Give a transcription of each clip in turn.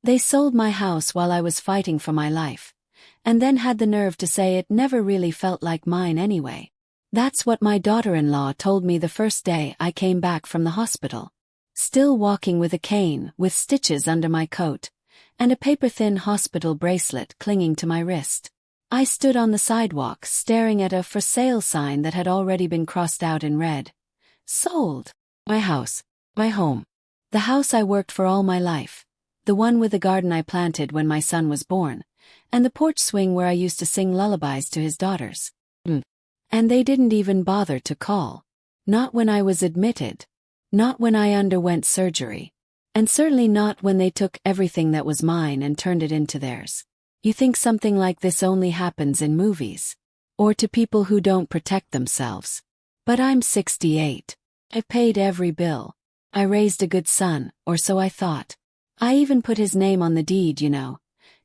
They sold my house while I was fighting for my life, and then had the nerve to say it never really felt like mine anyway. That's what my daughter-in-law told me the first day I came back from the hospital. Still walking with a cane, with stitches under my coat, and a paper-thin hospital bracelet clinging to my wrist. I stood on the sidewalk staring at a for sale sign that had already been crossed out in red. Sold. My house. My home. The house I worked for all my life. The one with the garden I planted when my son was born, and the porch swing where I used to sing lullabies to his daughters. And they didn't even bother to call. Not when I was admitted. Not when I underwent surgery. And certainly not when they took everything that was mine and turned it into theirs. You think something like this only happens in movies. Or to people who don't protect themselves. But I'm 68. I've paid every bill. I raised a good son, or so I thought. I even put his name on the deed,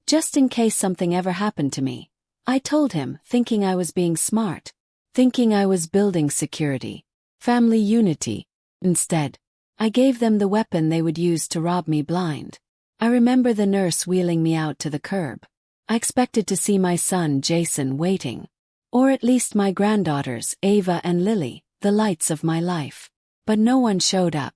just in case something ever happened to me. I told him, thinking I was being smart. Thinking I was building security. Family unity. Instead, I gave them the weapon they would use to rob me blind. I remember the nurse wheeling me out to the curb. I expected to see my son Jason waiting. Or at least my granddaughters, Ava and Lily, the lights of my life. But no one showed up.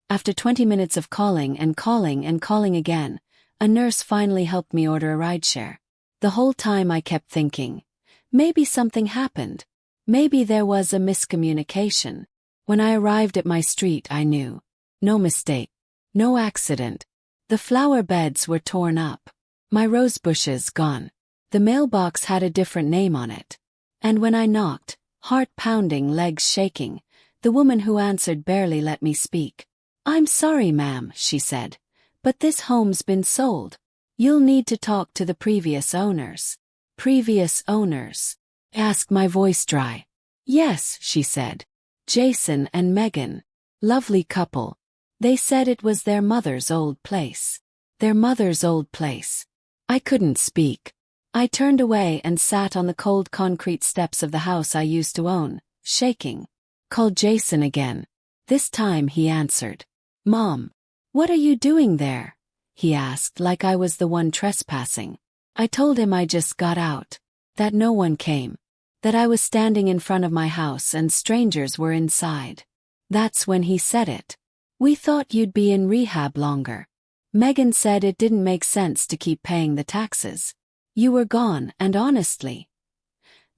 After 20 minutes of calling and calling and calling again, a nurse finally helped me order a rideshare. The whole time I kept thinking, maybe something happened. Maybe there was a miscommunication. When I arrived at my street, I knew. No mistake. No accident. The flower beds were torn up. My rose bushes gone. The mailbox had a different name on it. And when I knocked, heart pounding, legs shaking, the woman who answered barely let me speak. "I'm sorry, ma'am," she said, "but this home's been sold. You'll need to talk to the previous owners." Previous owners? Asked, my voice dry. "Yes," she said. "Jason and Megan. Lovely couple. They said it was their mother's old place." Their mother's old place. I couldn't speak. I turned away and sat on the cold concrete steps of the house I used to own, shaking. Called Jason again. This time he answered. "Mom, what are you doing there?" he asked, like I was the one trespassing. I told him I just got out. That no one came. That I was standing in front of my house and strangers were inside. That's when he said it. "We thought you'd be in rehab longer. Megan said it didn't make sense to keep paying the taxes. You were gone, and honestly,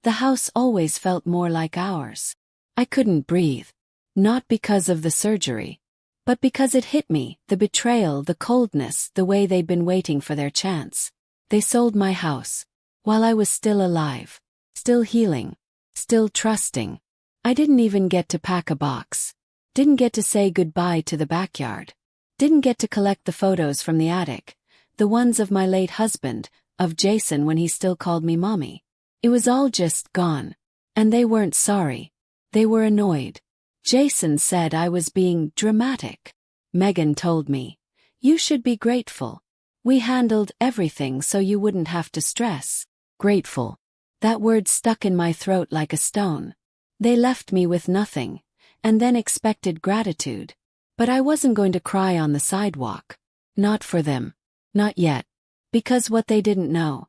the house always felt more like ours." I couldn't breathe. Not because of the surgery. But because it hit me, the betrayal, the coldness, the way they'd been waiting for their chance. They sold my house. While I was still alive. Still healing. Still trusting. I didn't even get to pack a box. Didn't get to say goodbye to the backyard. Didn't get to collect the photos from the attic. The ones of my late husband, of Jason when he still called me mommy. It was all just gone. And they weren't sorry. They were annoyed. Jason said I was being dramatic. Megan told me, "You should be grateful. We handled everything so you wouldn't have to stress." Grateful. That word stuck in my throat like a stone. They left me with nothing, and then expected gratitude. But I wasn't going to cry on the sidewalk. Not for them. Not yet. Because what they didn't know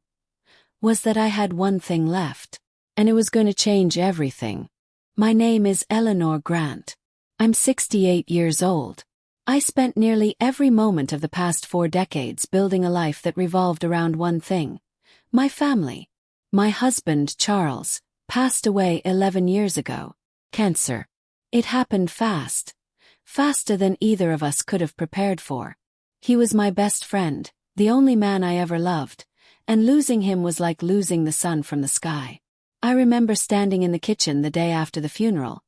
was that I had one thing left. And it was going to change everything. My name is Eleanor Grant. I'm 68 years old. I spent nearly every moment of the past 4 decades building a life that revolved around one thing. My family. My husband, Charles, passed away 11 years ago. Cancer. It happened fast. Faster than either of us could have prepared for. He was my best friend, the only man I ever loved, and losing him was like losing the sun from the sky. I remember standing in the kitchen the day after the funeral,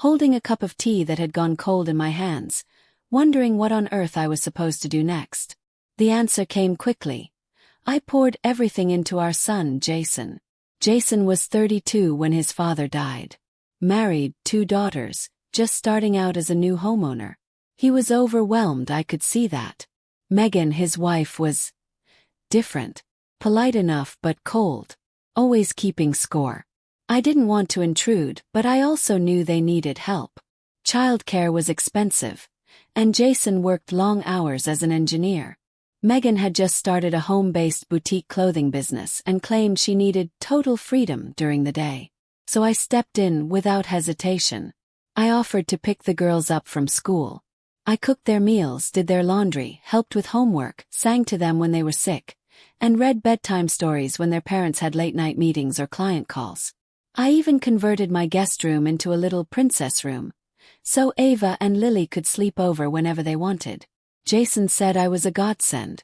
holding a cup of tea that had gone cold in my hands, wondering what on earth I was supposed to do next. The answer came quickly. I poured everything into our son, Jason. Jason was 32 when his father died. Married, 2 daughters, just starting out as a new homeowner. He was overwhelmed, I could see that. Megan, his wife, was different. Polite enough but cold. Always keeping score. I didn't want to intrude, but I also knew they needed help. Childcare was expensive, and Jason worked long hours as an engineer. Megan had just started a home-based boutique clothing business and claimed she needed total freedom during the day. So I stepped in without hesitation. I offered to pick the girls up from school. I cooked their meals, did their laundry, helped with homework, sang to them when they were sick, and read bedtime stories when their parents had late-night meetings or client calls. I even converted my guest room into a little princess room, so Ava and Lily could sleep over whenever they wanted. Jason said I was a godsend.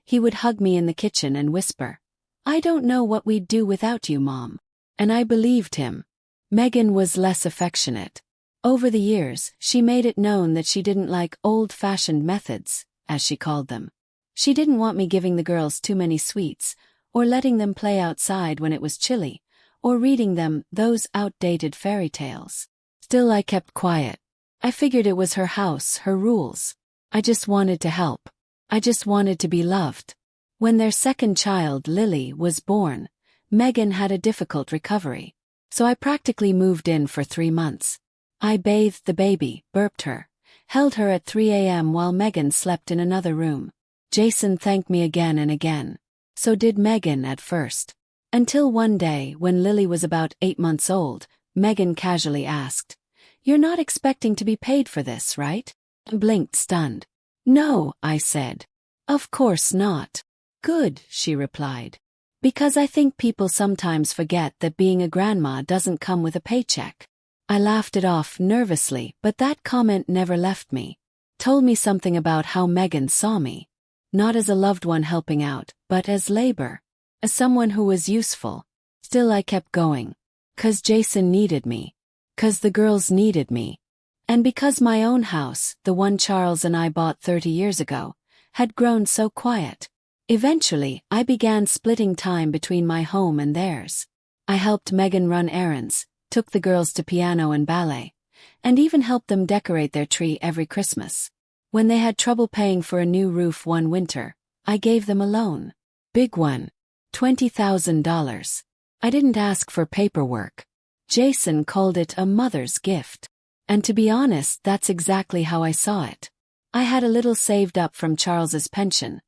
He would hug me in the kitchen and whisper, "I don't know what we'd do without you, Mom." And I believed him. Megan was less affectionate. Over the years, she made it known that she didn't like old-fashioned methods, as she called them. She didn't want me giving the girls too many sweets, or letting them play outside when it was chilly, or reading them those outdated fairy tales. Still, I kept quiet. I figured it was her house, her rules. I just wanted to help. I just wanted to be loved. When their second child, Lily, was born, Megan had a difficult recovery. So I practically moved in for 3 months. I bathed the baby, burped her, held her at 3 a.m. while Megan slept in another room. Jason thanked me again and again. So did Megan at first. Until one day, when Lily was about 8 months old, Megan casually asked, "You're not expecting to be paid for this, right?" I blinked, stunned. "No," I said. "Of course not." "Good," she replied. "Because I think people sometimes forget that being a grandma doesn't come with a paycheck." I laughed it off nervously, but that comment never left me. Told me something about how Megan saw me. Not as a loved one helping out, but as labor. As someone who was useful. Still, I kept going. 'Cause Jason needed me. 'Cause the girls needed me. And because my own house, the one Charles and I bought 30 years ago, had grown so quiet. Eventually, I began splitting time between my home and theirs. I helped Megan run errands, took the girls to piano and ballet, and even helped them decorate their tree every Christmas. When they had trouble paying for a new roof one winter, I gave them a loan. Big one. $20,000. I didn't ask for paperwork. Jason called it a mother's gift. And to be honest, that's exactly how I saw it. I had a little saved up from Charles's pension,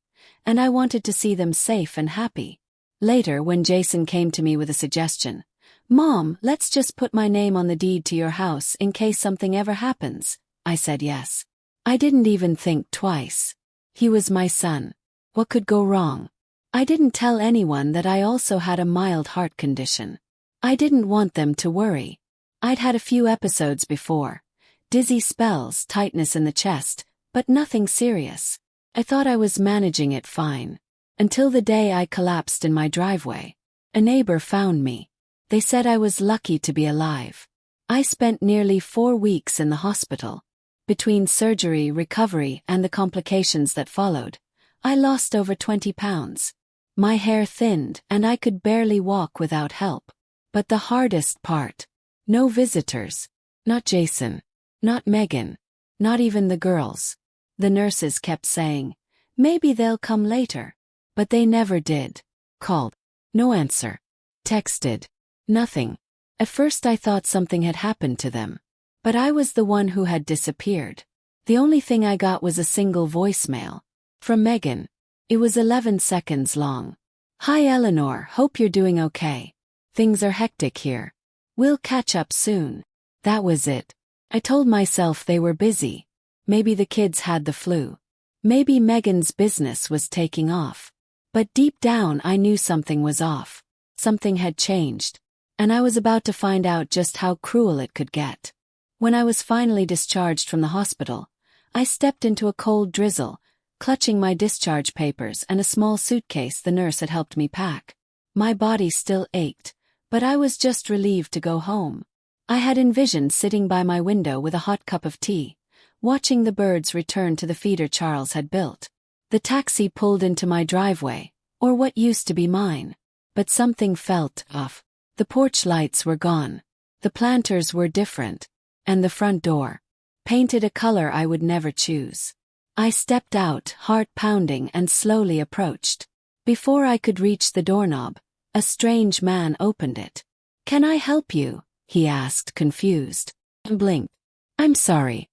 and I wanted to see them safe and happy. Later, when Jason came to me with a suggestion, "Mom, let's just put my name on the deed to your house in case something ever happens," I said yes. I didn't even think twice. He was my son. What could go wrong? I didn't tell anyone that I also had a mild heart condition. I didn't want them to worry. I'd had a few episodes before. Dizzy spells, tightness in the chest, but nothing serious. I thought I was managing it fine. Until the day I collapsed in my driveway. A neighbor found me. They said I was lucky to be alive. I spent nearly 4 weeks in the hospital. Between surgery, recovery, and the complications that followed, I lost over 20 pounds. My hair thinned, and I could barely walk without help. But the hardest part. No visitors. Not Jason. Not Megan. Not even the girls. The nurses kept saying, "Maybe they'll come later." But they never did. Called. No answer. Texted. Nothing. At first I thought something had happened to them. But I was the one who had disappeared. The only thing I got was a single voicemail. From Megan. It was 11 seconds long. "Hi Eleanor, hope you're doing okay. Things are hectic here. We'll catch up soon." That was it. I told myself they were busy. Maybe the kids had the flu. Maybe Megan's business was taking off. But deep down I knew something was off. Something had changed. And I was about to find out just how cruel it could get. When I was finally discharged from the hospital, I stepped into a cold drizzle, clutching my discharge papers and a small suitcase the nurse had helped me pack. My body still ached, but I was just relieved to go home. I had envisioned sitting by my window with a hot cup of tea, watching the birds return to the feeder Charles had built. The taxi pulled into my driveway, or what used to be mine. But something felt off. The porch lights were gone. The planters were different. And the front door. Painted a color I would never choose. I stepped out, heart pounding, and slowly approached. Before I could reach the doorknob, a strange man opened it. "Can I help you?" he asked, confused. I blinked. "I'm sorry.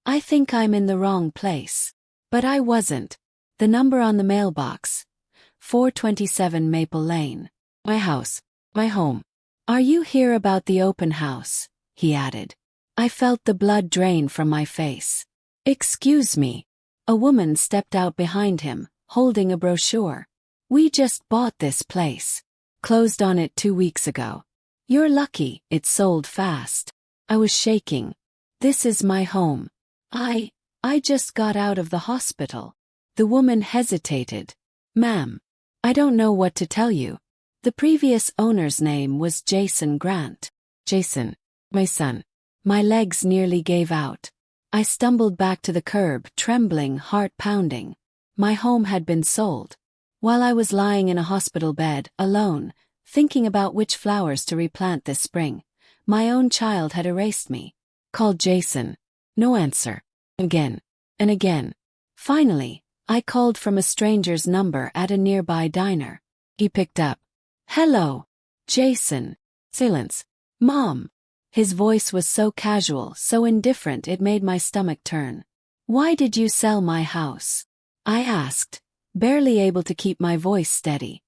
I think I'm in the wrong place." But I wasn't. The number on the mailbox. 427 Maple Lane. My house. My home. Are you here about the open house? He added. I felt the blood drain from my face. Excuse me. A woman stepped out behind him, holding a brochure. We just bought this place. Closed on it 2 weeks ago. You're lucky, it sold fast. I was shaking. This is my home. I just got out of the hospital. The woman hesitated. Ma'am, I don't know what to tell you. The previous owner's name was Jason Grant. Jason, my son. My legs nearly gave out. I stumbled back to the curb, trembling, heart pounding. My home had been sold. While I was lying in a hospital bed, alone, thinking about which flowers to replant this spring, my own child had erased me. Called Jason. No answer. Again. And again. Finally, I called from a stranger's number at a nearby diner. He picked up. Hello. Jason. Silence. Mom. His voice was so casual, so indifferent it made my stomach turn. Why did you sell my house? I asked, barely able to keep my voice steady.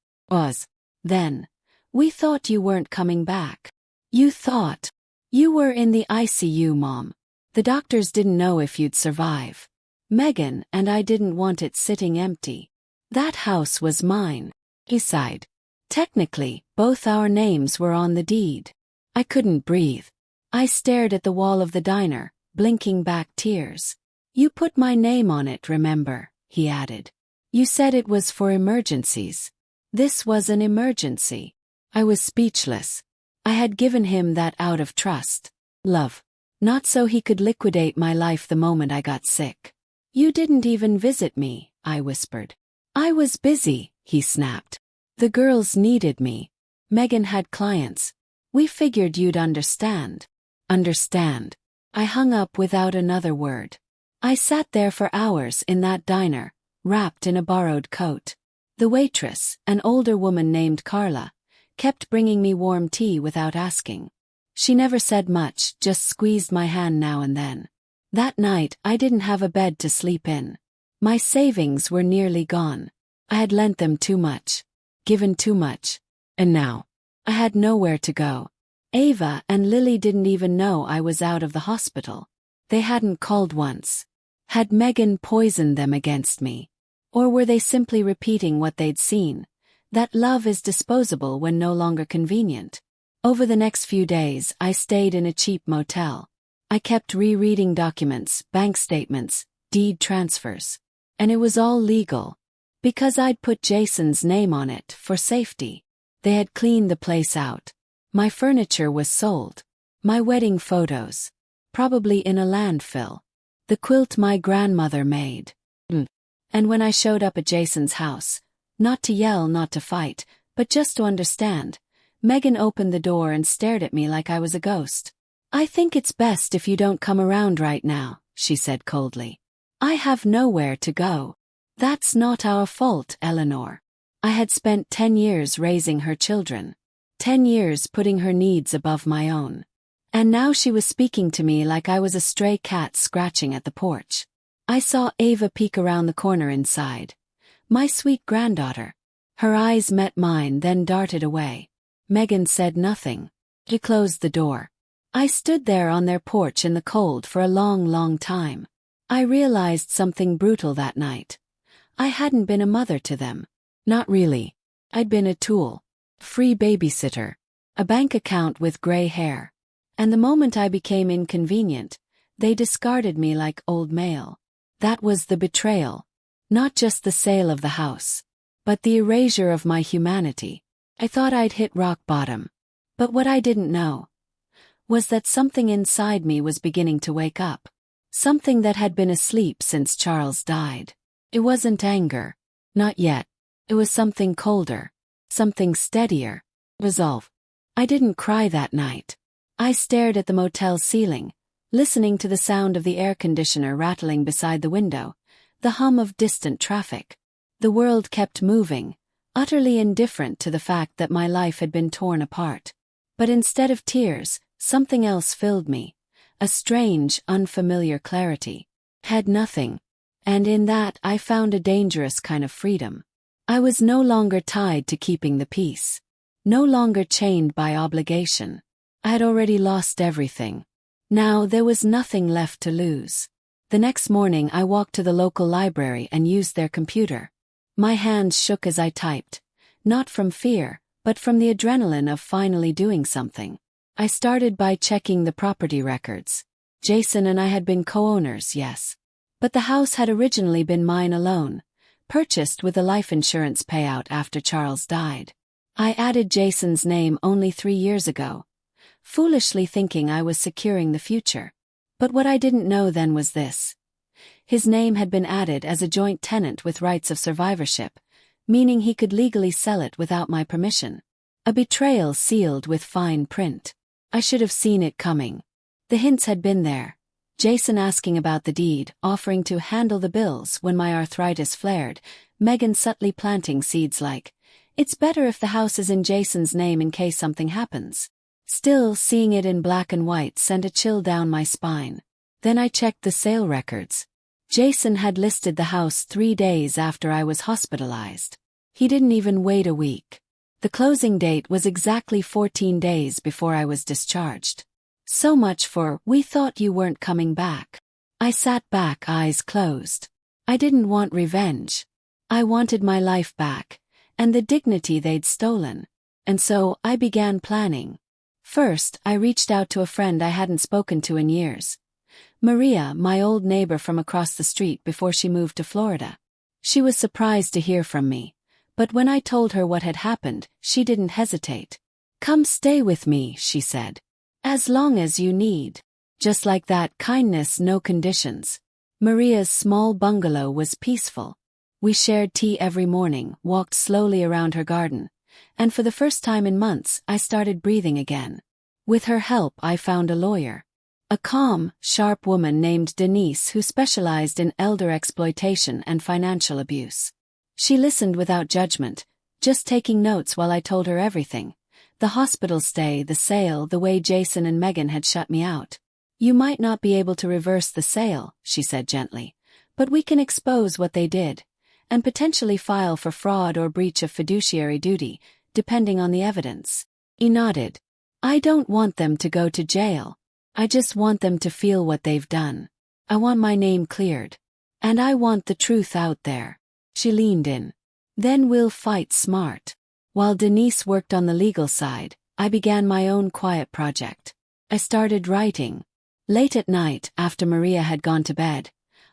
Then. We thought you weren't coming back. You thought. You were in the ICU, Mom. The doctors didn't know if you'd survive. Megan and I didn't want it sitting empty. That house was mine. He sighed. Technically, both our names were on the deed. I couldn't breathe. I stared at the wall of the diner, blinking back tears. You put my name on it, remember, he added. You said it was for emergencies. This was an emergency. I was speechless. I had given him that out of trust. Love. Not so he could liquidate my life the moment I got sick. You didn't even visit me, I whispered. I was busy, he snapped. The girls needed me. Megan had clients. We figured you'd understand. Understand. I hung up without another word. I sat there for hours in that diner, wrapped in a borrowed coat. The waitress, an older woman named Carla, kept bringing me warm tea without asking. She never said much, just squeezed my hand now and then. That night, I didn't have a bed to sleep in. My savings were nearly gone. I had lent them too much. Given too much. And now, I had nowhere to go. Ava and Lily didn't even know I was out of the hospital. They hadn't called once. Had Megan poisoned them against me? Or were they simply repeating what they'd seen? That love is disposable when no longer convenient. Over the next few days, I stayed in a cheap motel. I kept rereading documents, bank statements, deed transfers. And it was all legal. Because I'd put Jason's name on it, for safety. They had cleaned the place out. My furniture was sold. My wedding photos. Probably in a landfill. The quilt my grandmother made. And when I showed up at Jason's house, not to yell, not to fight, but just to understand, Megan opened the door and stared at me like I was a ghost. I think it's best if you don't come around right now, she said coldly. I have nowhere to go. That's not our fault, Eleanor. I had spent 10 years raising her children. 10 years putting her needs above my own. And now she was speaking to me like I was a stray cat scratching at the porch. I saw Ava peek around the corner inside. My sweet granddaughter. Her eyes met mine, then darted away. Megan said nothing. She closed the door. I stood there on their porch in the cold for a long, long time. I realized something brutal that night. I hadn't been a mother to them. Not really. I'd been a tool. Free babysitter. A bank account with gray hair. And the moment I became inconvenient, they discarded me like old mail. That was the betrayal. Not just the sale of the house, but the erasure of my humanity. I thought I'd hit rock bottom. But what I didn't know was that something inside me was beginning to wake up. Something that had been asleep since Charles died. It wasn't anger. Not yet. It was something colder. Something steadier. Resolve. I didn't cry that night. I stared at the motel ceiling, listening to the sound of the air conditioner rattling beside the window, the hum of distant traffic. The world kept moving, utterly indifferent to the fact that my life had been torn apart. But instead of tears, something else filled me. A strange, unfamiliar clarity. Had nothing. And in that I found a dangerous kind of freedom. I was no longer tied to keeping the peace. No longer chained by obligation. I had already lost everything. Now there was nothing left to lose. The next morning I walked to the local library and used their computer. My hands shook as I typed, not from fear, but from the adrenaline of finally doing something. I started by checking the property records. Jason and I had been co-owners, yes. But the house had originally been mine alone, purchased with a life insurance payout after Charles died. I added Jason's name only 3 years ago, foolishly thinking I was securing the future. But what I didn't know then was this. His name had been added as a joint tenant with rights of survivorship, meaning he could legally sell it without my permission. A betrayal sealed with fine print. I should have seen it coming. The hints had been there. Jason asking about the deed, offering to handle the bills when my arthritis flared, Megan subtly planting seeds like, "It's better if the house is in Jason's name in case something happens." Still, seeing it in black and white sent a chill down my spine. Then I checked the sale records. Jason had listed the house 3 days after I was hospitalized. He didn't even wait a week. The closing date was exactly 14 days before I was discharged. So much for, "We thought you weren't coming back." I sat back, eyes closed. I didn't want revenge. I wanted my life back, and the dignity they'd stolen. And so, I began planning. First, I reached out to a friend I hadn't spoken to in years. Maria, my old neighbor from across the street before she moved to Florida. She was surprised to hear from me, but when I told her what had happened, she didn't hesitate. "Come stay with me," she said. "As long as you need." Just like that, kindness, no conditions. Maria's small bungalow was peaceful. We shared tea every morning, walked slowly around her garden, and for the first time in months, I started breathing again. With her help, I found a lawyer. A calm, sharp woman named Denise who specialized in elder exploitation and financial abuse. She listened without judgment, just taking notes while I told her everything. The hospital stay, the sale, the way Jason and Megan had shut me out. "You might not be able to reverse the sale," she said gently, "but we can expose what they did, and potentially file for fraud or breach of fiduciary duty, depending on the evidence." He nodded. "I don't want them to go to jail. I just want them to feel what they've done. I want my name cleared. And I want the truth out there." She leaned in. "Then we'll fight smart." While Denise worked on the legal side, I began my own quiet project. I started writing. Late at night, after Maria had gone to bed,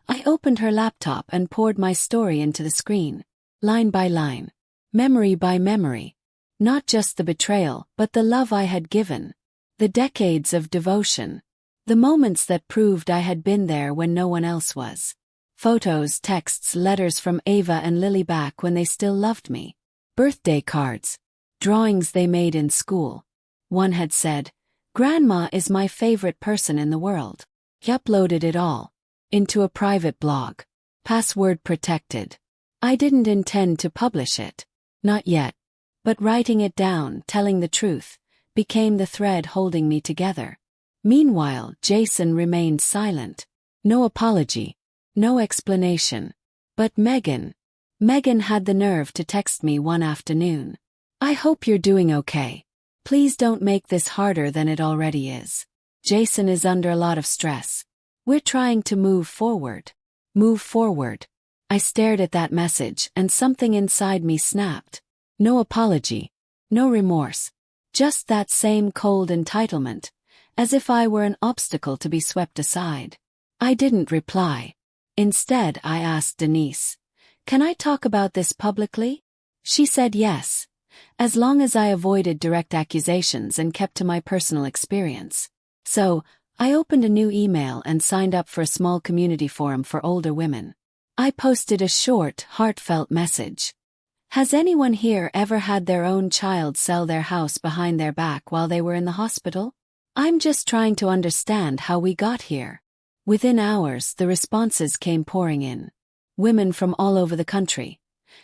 I opened her laptop and poured my story into the screen, line by line, memory by memory. Not just the betrayal, but the love I had given. The decades of devotion. The moments that proved I had been there when no one else was. Photos, texts, letters from Ava and Lily back when they still loved me. Birthday cards. Drawings they made in school. One had said, "Grandma is my favorite person in the world." He uploaded it all. Into a private blog. Password protected. I didn't intend to publish it. Not yet. But writing it down, telling the truth, became the thread holding me together. Meanwhile, Jason remained silent. No apology. No explanation. But Megan had the nerve to text me one afternoon. "I hope you're doing okay. Please don't make this harder than it already is. Jason is under a lot of stress. We're trying to move forward." Move forward. I stared at that message and something inside me snapped. No apology. No remorse. Just that same cold entitlement, as if I were an obstacle to be swept aside. I didn't reply. Instead, I asked Denise, "Can I talk about this publicly?" She said yes, as long as I avoided direct accusations and kept to my personal experience. So, I opened a new email and signed up for a small community forum for older women. I posted a short, heartfelt message. "Has anyone here ever had their own child sell their house behind their back while they were in the hospital? I'm just trying to understand how we got here." Within hours, the responses came pouring in. Women from all over the country.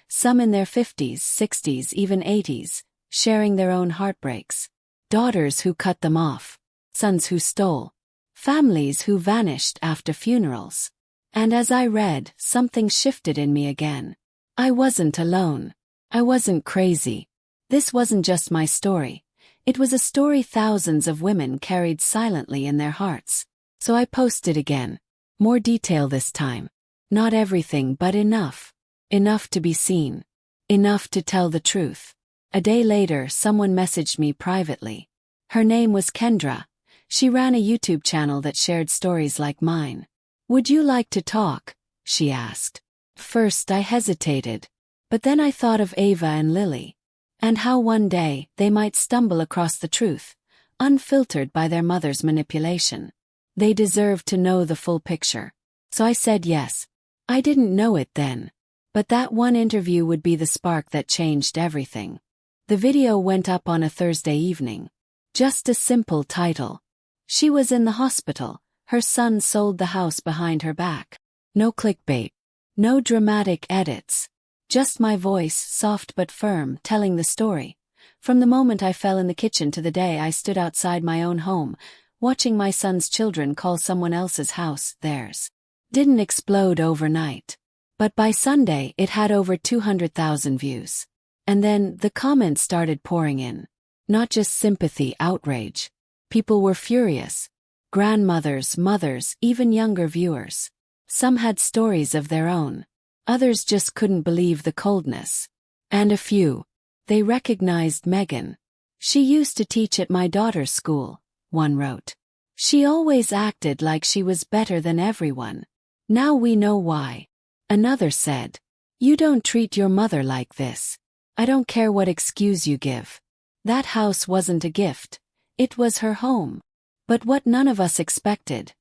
Some in their 50s, 60s, even 80s, sharing their own heartbreaks. Daughters who cut them off. Sons who stole. Families who vanished after funerals. And as I read, something shifted in me again. I wasn't alone. I wasn't crazy. This wasn't just my story. It was a story thousands of women carried silently in their hearts. So I posted again. More detail this time. Not everything, but enough. Enough to be seen. Enough to tell the truth. A day later, someone messaged me privately. Her name was Kendra. She ran a YouTube channel that shared stories like mine. "Would you like to talk?" she asked. First I hesitated. But then I thought of Ava and Lily. And how one day they might stumble across the truth, unfiltered by their mother's manipulation. They deserved to know the full picture. So I said yes. I didn't know it then. But that one interview would be the spark that changed everything. The video went up on a Thursday evening. Just a simple title. She was in the hospital. Her son sold the house behind her back. No clickbait. No dramatic edits. Just my voice, soft but firm, telling the story. From the moment I fell in the kitchen to the day I stood outside my own home, watching my son's children call someone else's house theirs. Didn't explode overnight. But by Sunday it had over 200,000 views. And then the comments started pouring in. Not just sympathy, outrage. People were furious. Grandmothers, mothers, even younger viewers. Some had stories of their own. Others just couldn't believe the coldness. And a few. They recognized Megan. "She used to teach at my daughter's school," one wrote. "She always acted like she was better than everyone. Now we know why." Another said, "You don't treat your mother like this. I don't care what excuse you give. That house wasn't a gift. It was her home." But what none of us expected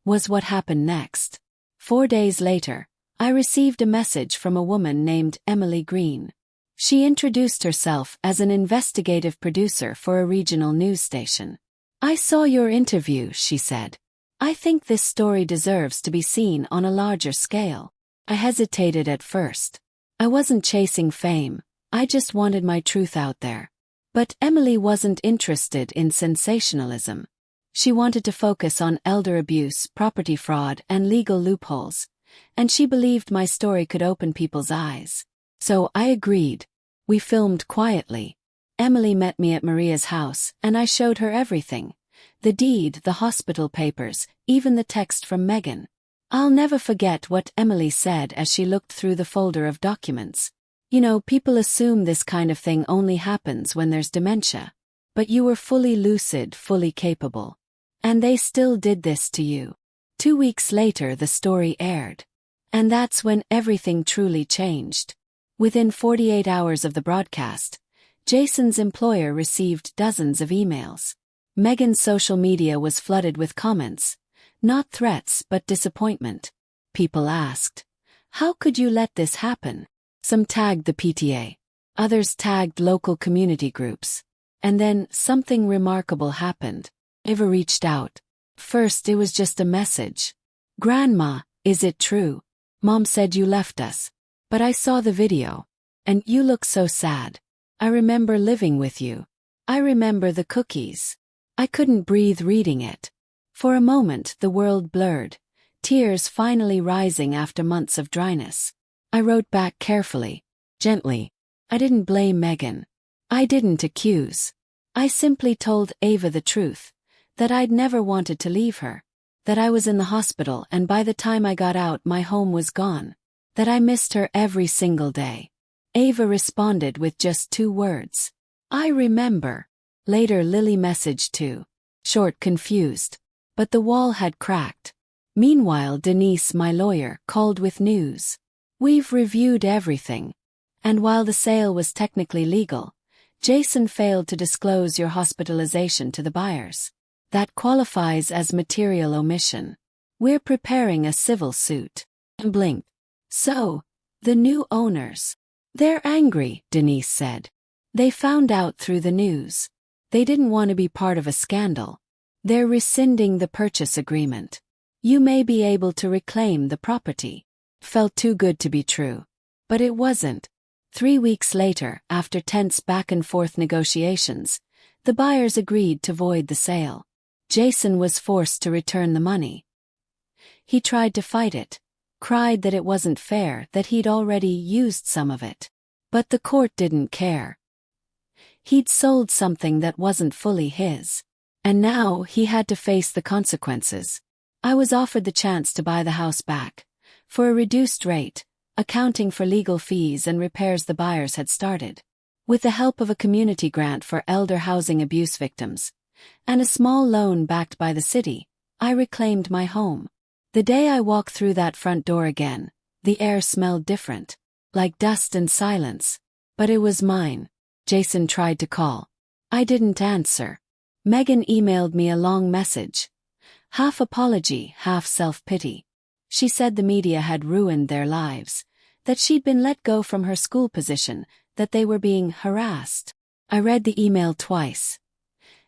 was what happened next. 4 days later, I received a message from a woman named Emily Green. She introduced herself as an investigative producer for a regional news station. "I saw your interview," she said. "I think this story deserves to be seen on a larger scale." I hesitated at first. I wasn't chasing fame. I just wanted my truth out there. But Emily wasn't interested in sensationalism. She wanted to focus on elder abuse, property fraud, and legal loopholes. And she believed my story could open people's eyes. So I agreed. We filmed quietly. Emily met me at Maria's house, and I showed her everything. The deed, the hospital papers, even the text from Megan. I'll never forget what Emily said as she looked through the folder of documents. "You know, people assume this kind of thing only happens when there's dementia. But you were fully lucid, fully capable. And they still did this to you." 2 weeks later the story aired. And that's when everything truly changed. Within 48 hours of the broadcast, Jason's employer received dozens of emails. Megan's social media was flooded with comments. Not threats, but disappointment. People asked, "How could you let this happen?" Some tagged the PTA. Others tagged local community groups. And then something remarkable happened. Ava reached out. First it was just a message. "Grandma, is it true? Mom said you left us. But I saw the video. And you look so sad. I remember living with you. I remember the cookies." I couldn't breathe reading it. For a moment the world blurred, tears finally rising after months of dryness. I wrote back carefully, gently. I didn't blame Megan. I didn't accuse. I simply told Ava the truth, that I'd never wanted to leave her, that I was in the hospital and by the time I got out my home was gone, that I missed her every single day. Ava responded with just 2 words. "I remember." Later Lily messaged too. Short, confused. But the wall had cracked. Meanwhile Denise, my lawyer, called with news. "We've reviewed everything. And while the sale was technically legal, Jason failed to disclose your hospitalization to the buyers. That qualifies as material omission. We're preparing a civil suit." Blink. "So, the new owners. They're angry," Denise said. "They found out through the news. They didn't want to be part of a scandal. They're rescinding the purchase agreement. You may be able to reclaim the property." Felt too good to be true. But it wasn't. 3 weeks later, after tense back-and-forth negotiations, the buyers agreed to void the sale. Jason was forced to return the money. He tried to fight it, cried that it wasn't fair that he'd already used some of it. But the court didn't care. He'd sold something that wasn't fully his. And now he had to face the consequences. I was offered the chance to buy the house back, for a reduced rate, accounting for legal fees and repairs the buyers had started. With the help of a community grant for elder housing abuse victims, and a small loan backed by the city, I reclaimed my home. The day I walked through that front door again, the air smelled different, like dust and silence. But it was mine. Jason tried to call. I didn't answer. Megan emailed me a long message. Half apology, half self-pity. She said the media had ruined their lives, that she'd been let go from her school position, that they were being harassed. I read the email twice.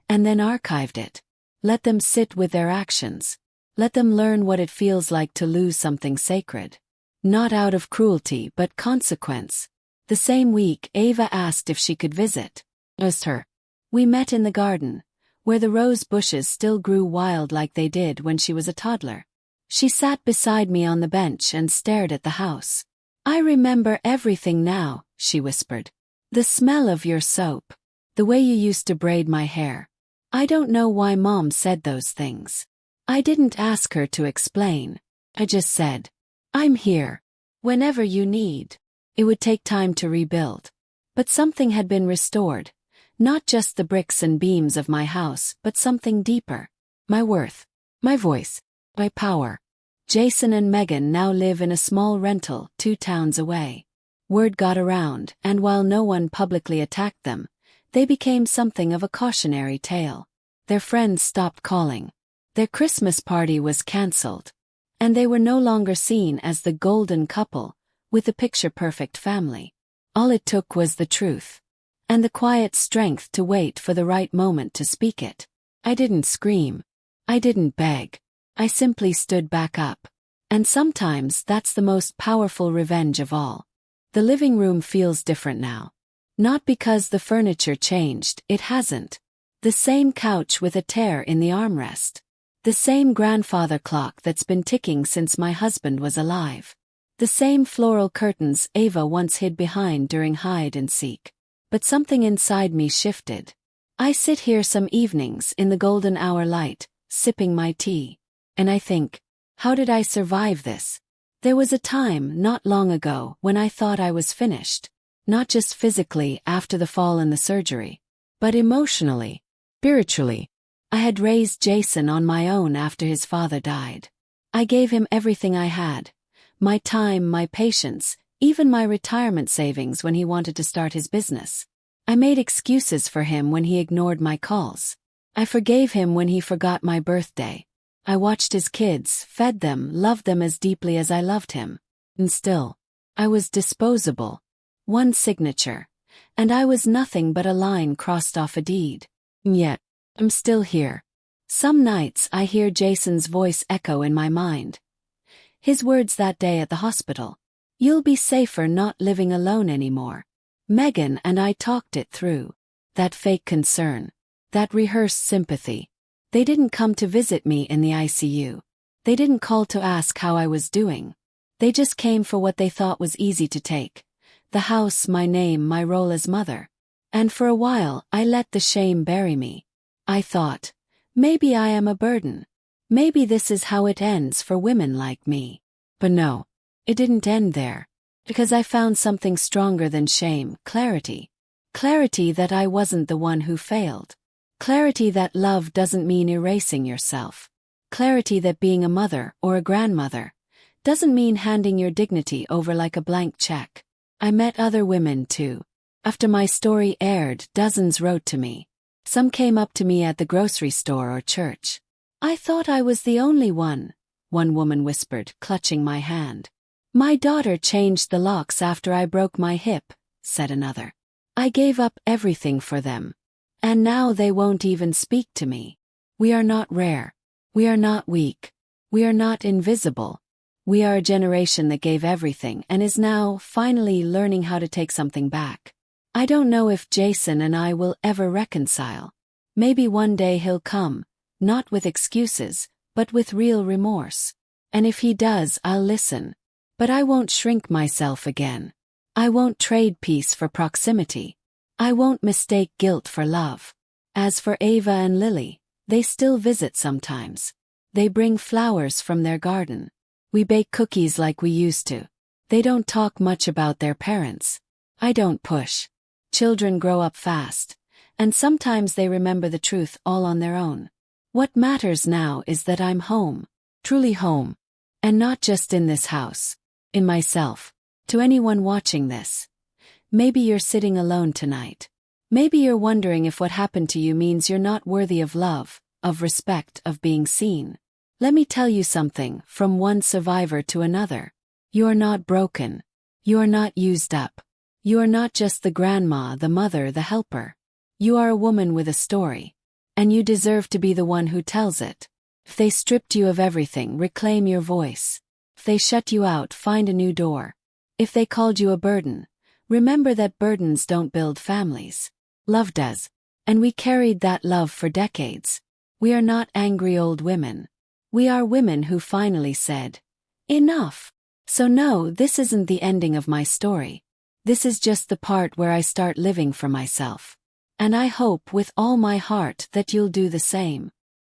And then archived it. Let them sit with their actions. Let them learn what it feels like to lose something sacred. Not out of cruelty but consequence. The same week, Ava asked if she could visit her. We met in the garden, where the rose bushes still grew wild like they did when she was a toddler. She sat beside me on the bench and stared at the house. I remember everything now, she whispered. The smell of your soap. The way you used to braid my hair. I don't know why Mom said those things. I didn't ask her to explain. I just said, I'm here. Whenever you need. It would take time to rebuild. But something had been restored. Not just the bricks and beams of my house, but something deeper. My worth. My voice. My power. Jason and Megan now live in a small rental 2 towns away. Word got around, and while no one publicly attacked them, they became something of a cautionary tale. Their friends stopped calling. Their Christmas party was cancelled. And they were no longer seen as the golden couple, with the picture-perfect family. All it took was the truth. And the quiet strength to wait for the right moment to speak it. I didn't scream. I didn't beg. I simply stood back up. And sometimes that's the most powerful revenge of all. The living room feels different now. Not because the furniture changed, it hasn't. The same couch with a tear in the armrest. The same grandfather clock that's been ticking since my husband was alive. The same floral curtains Ava once hid behind during hide and seek. But something inside me shifted. I sit here some evenings in the golden hour light, sipping my tea. And I think, how did I survive this? There was a time not long ago when I thought I was finished. Not just physically after the fall and the surgery, but emotionally, spiritually. I had raised Jason on my own after his father died. I gave him everything I had. My time, my patience, even my retirement savings when he wanted to start his business. I made excuses for him when he ignored my calls. I forgave him when he forgot my birthday. I watched his kids, fed them, loved them as deeply as I loved him. And still, I was disposable. One signature. And I was nothing but a line crossed off a deed. And yet, I'm still here. Some nights I hear Jason's voice echo in my mind. His words that day at the hospital. You'll be safer not living alone anymore. Megan and I talked it through. That fake concern. That rehearsed sympathy. They didn't come to visit me in the ICU. They didn't call to ask how I was doing. They just came for what they thought was easy to take. The house, my name, my role as mother. And for a while I let the shame bury me. I thought, maybe I am a burden. Maybe this is how it ends for women like me. But no, it didn't end there. Because I found something stronger than shame, clarity. Clarity that I wasn't the one who failed. Clarity that love doesn't mean erasing yourself. Clarity that being a mother or a grandmother doesn't mean handing your dignity over like a blank check. I met other women too. After my story aired, dozens wrote to me. Some came up to me at the grocery store or church. I thought I was the only one woman whispered, clutching my hand. My daughter changed the locks after I broke my hip, said another. I gave up everything for them. And now they won't even speak to me. We are not rare. We are not weak. We are not invisible. We are a generation that gave everything and is now finally learning how to take something back. I don't know if Jason and I will ever reconcile. Maybe one day he'll come, not with excuses, but with real remorse. And if he does, I'll listen. But I won't shrink myself again. I won't trade peace for proximity. I won't mistake guilt for love. As for Ava and Lily, they still visit sometimes. They bring flowers from their garden. We bake cookies like we used to. They don't talk much about their parents. I don't push. Children grow up fast, and sometimes they remember the truth all on their own. What matters now is that I'm home, truly home, and not just in this house, in myself. To anyone watching this, maybe you're sitting alone tonight. Maybe you're wondering if what happened to you means you're not worthy of love, of respect, of being seen. Let me tell you something, from one survivor to another. You're not broken. You're not used up. You are not just the grandma, the mother, the helper. You are a woman with a story. And you deserve to be the one who tells it. If they stripped you of everything, reclaim your voice. If they shut you out, find a new door. If they called you a burden, remember that burdens don't build families. Love does. And we carried that love for decades. We are not angry old women. We are women who finally said, enough. So no, this isn't the ending of my story. This is just the part where I start living for myself. And I hope with all my heart that you'll do the same.